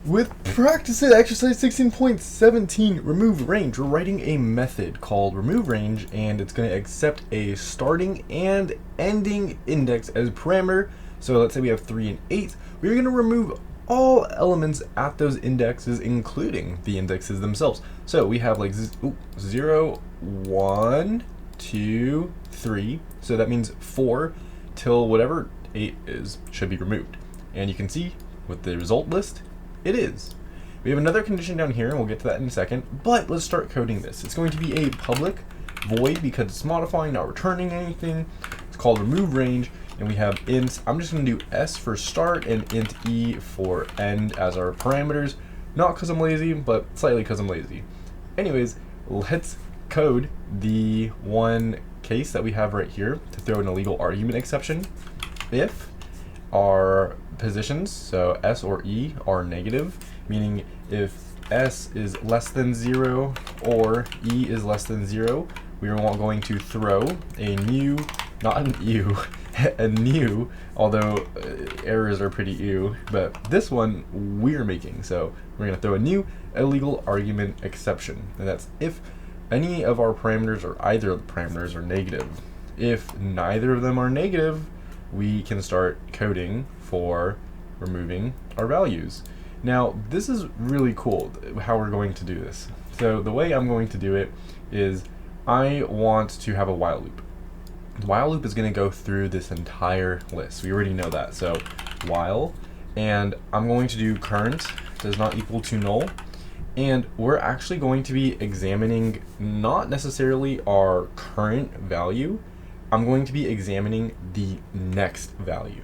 With practice at exercise 16.17, remove range, we're writing a method called remove range, and it's going to accept a starting and ending index as parameter. So let's say we have 3 and 8. We're going to remove all elements at those indexes, including the indexes themselves. So we have like 0, 1, 2, 3. So that means 4 till whatever 8 is should be removed. And you can see with the result list, it is. We have another condition down here, and we'll get to that in a second, but let's start coding this. It's going to be a public void because it's modifying, not returning anything. It's called remove range, and we have int. I'm just going to do s for start and int e for end as our parameters, not because I'm lazy, but slightly because I'm lazy. Anyways, let's code the one case that we have right here to throw an illegal argument exception. If our positions, so s or e, are negative, meaning if s is less than 0 or e is less than 0, we are going to throw a new, not an ew, a new, although errors are pretty ew, but this one we're making, so we're going to throw a new illegal argument exception, and that's if any of our parameters or either of the parameters are negative. If neither of them are negative, we can start coding for removing our values. Now, this is really cool how we're going to do this. So the way I'm going to do it is I want to have a while loop. The while loop is going to go through this entire list. We already know that. So while, and I'm going to do current does not equal to null. And we're actually going to be examining not necessarily our current value. I'm going to be examining the next value.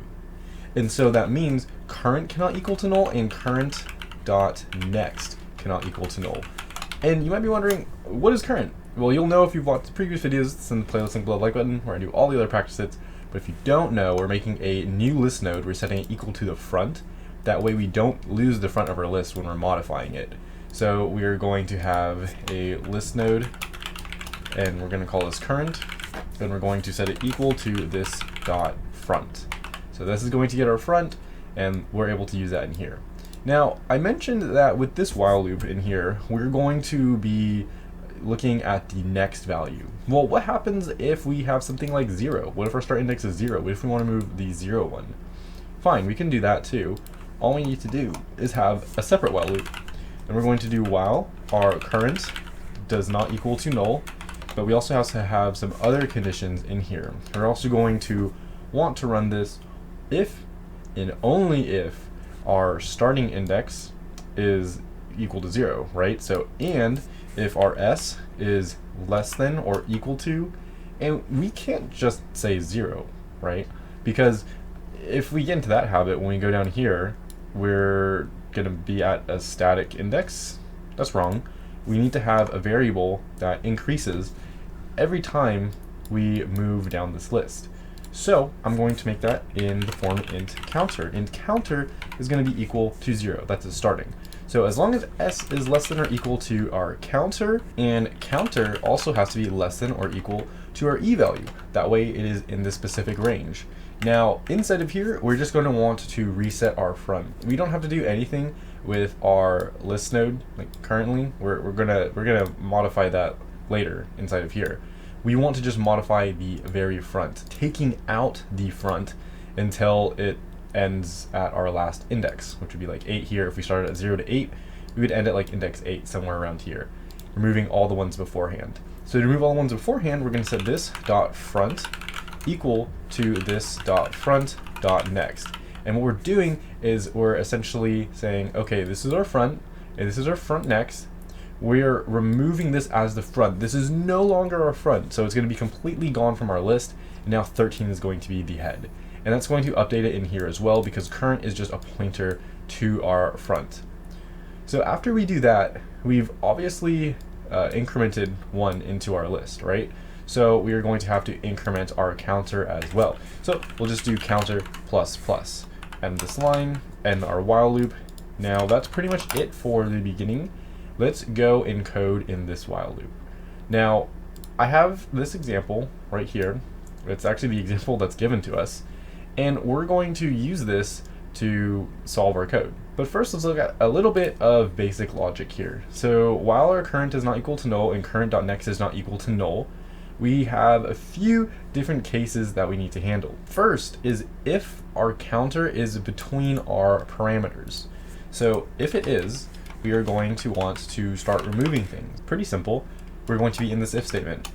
And so that means current cannot equal to null and current dot next cannot equal to null. And you might be wondering, what is current? Well, you'll know if you've watched previous videos. It's in the playlist link below the like button where I do all the other practice hits. But if you don't know, we're making a new list node. We're setting it equal to the front. That way we don't lose the front of our list when we're modifying it. So we are going to have a list node, and we're going to call this current. Then we're going to set it equal to this dot front. So this is going to get our front, and we're able to use that in here. Now, I mentioned that with this while loop in here, we're going to be looking at the next value. Well, what happens if we have something like 0? What if our start index is 0? What if we want to move the 0 one? Fine, we can do that too. All we need to do is have a separate while loop. And we're going to do while our current does not equal to null, but we also have to have some other conditions in here. We're also going to want to run this if and only if our starting index is equal to 0, right? So, and if our s is less than or equal to, and we can't just say 0, right? Because if we get into that habit, when we go down here, we're going to be at a static index. That's wrong. We need to have a variable that increases every time we move down this list. So I'm going to make that in the form int counter. Int counter is going to be equal to 0. That's a starting. So as long as s is less than or equal to our counter, and counter also has to be less than or equal to our e value. That way it is in this specific range. Now inside of here, we're just going to want to reset our front. We don't have to do anything with our list node. Like currently, we're gonna modify that later inside of here. We want to just modify the very front, taking out the front until it ends at our last index, which would be like 8 here. If we started at 0 to 8, we would end at like index 8, somewhere around here, removing all the ones beforehand. So to remove all the ones beforehand, we're going to set this dot front equal to this dot front dot next. And what we're doing is we're essentially saying, okay, this is our front, and this is our front next. We're removing this as the front. This is no longer our front, so it's going to be completely gone from our list, and now 13 is going to be the head. And that's going to update it in here as well, because current is just a pointer to our front. So after we do that, we've obviously incremented 1 into our list, right? So we are going to have to increment our counter as well. So we'll just do counter plus plus, end this line, end our while loop. Now that's pretty much it for the beginning. Let's go and code in this while loop. Now, I have this example right here. It's actually the example that's given to us. And we're going to use this to solve our code. But first, let's look at a little bit of basic logic here. So while our current is not equal to null and current.next is not equal to null, we have a few different cases that we need to handle. First is if our counter is between our parameters. So if it is, we are going to want to start removing things. Pretty simple. We're going to be in this if statement.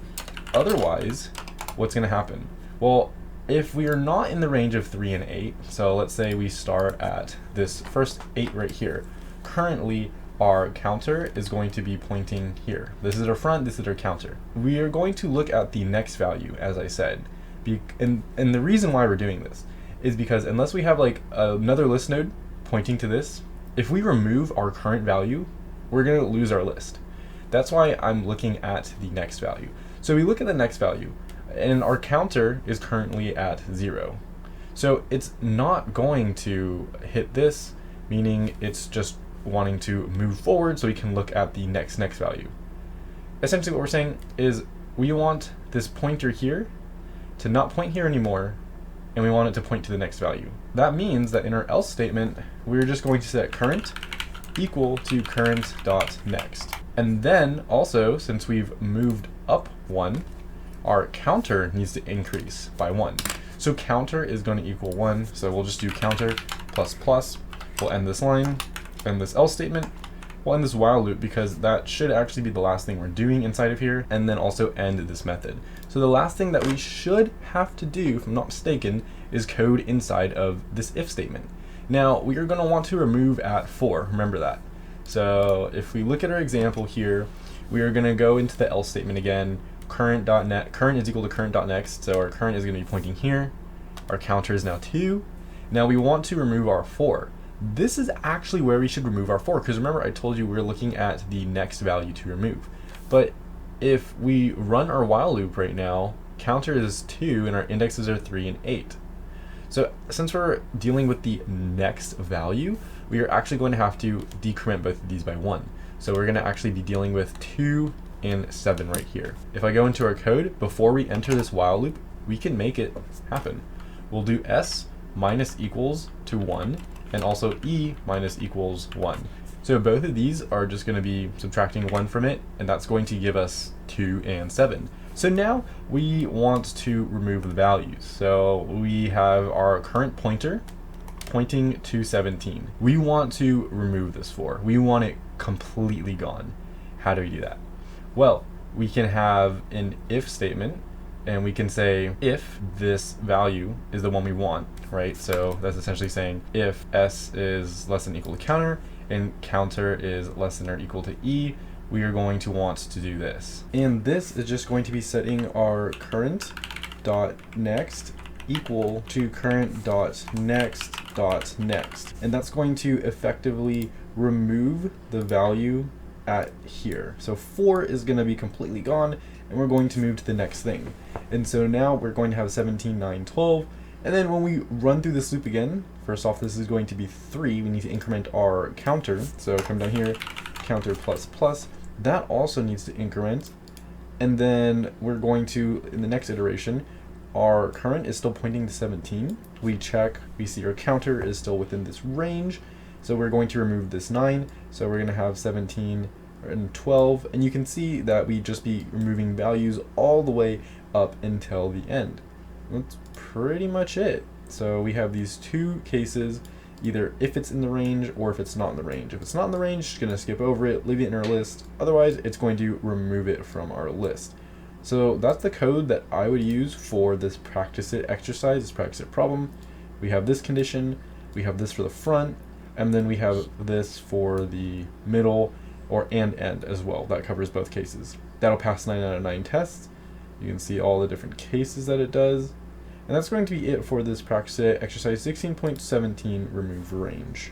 Otherwise, what's going to happen? Well, if we are not in the range of 3 and 8, so let's say we start at this first 8 right here, currently our counter is going to be pointing here. This is our front, this is our counter. We are going to look at the next value, as I said. And the reason why we're doing this is because unless we have like another list node pointing to this, if we remove our current value, we're going to lose our list. That's why I'm looking at the next value. So we look at the next value, and our counter is currently at 0. So it's not going to hit this, meaning it's just wanting to move forward so we can look at the next value. Essentially what we're saying is we want this pointer here to not point here anymore, and we want it to point to the next value. That means that in our else statement, we're just going to set current equal to current.next. And then also, since we've moved up 1, our counter needs to increase by 1. So counter is going to equal 1, so we'll just do counter plus plus. We'll end this line, end this else statement. We'll end this while loop because that should actually be the last thing we're doing inside of here, and then also end this method. So the last thing that we should have to do, if I'm not mistaken, is code inside of this if statement. Now, we are going to want to remove at 4, remember that. So if we look at our example here, we are going to go into the else statement again. Current is equal to current.next, so our current is going to be pointing here. Our counter is now 2. Now we want to remove our 4. This is actually where we should remove our 4, because remember I told you we're looking at the next value to remove. But if we run our while loop right now, counter is 2 and our indexes are 3 and 8. So since we're dealing with the next value, we are actually going to have to decrement both of these by 1. So we're going to actually be dealing with 2 and 7 right here. If I go into our code, before we enter this while loop, we can make it happen. We'll do s minus equals to 1, and also e minus equals 1. So both of these are just going to be subtracting 1 from it, and that's going to give us 2 and 7. So now we want to remove the values. So we have our current pointer pointing to 17. We want to remove this 4. We want it completely gone. How do we do that? Well, we can have an if statement, and we can say if this value is the one we want, right? So that's essentially saying if s is less than or equal to counter and counter is less than or equal to e, we are going to want to do this. And this is just going to be setting our current.next equal to current.next.next. And that's going to effectively remove the value at here. So 4 is going to be completely gone, and we're going to move to the next thing. And so now we're going to have 17, 9, 12. And then when we run through this loop again, first off, this is going to be 3. We need to increment our counter. So come down here, counter plus plus. That also needs to increment. And then we're going to, in the next iteration, our current is still pointing to 17. We check, we see our counter is still within this range. So we're going to remove this 9. So we're going to have 17 and 12. And you can see that we just be removing values all the way up until the end. That's pretty much it. So we have these two cases, either if it's in the range or if it's not in the range. If it's not in the range, it's going to skip over it, leave it in our list. Otherwise, it's going to remove it from our list. So that's the code that I would use for this practice it exercise, this practice it problem. We have this condition, we have this for the front, and then we have this for the middle or and end as well. That covers both cases. That'll pass 9 out of 9 tests. You can see all the different cases that it does. And that's going to be it for this practice it exercise 16.17 remove range.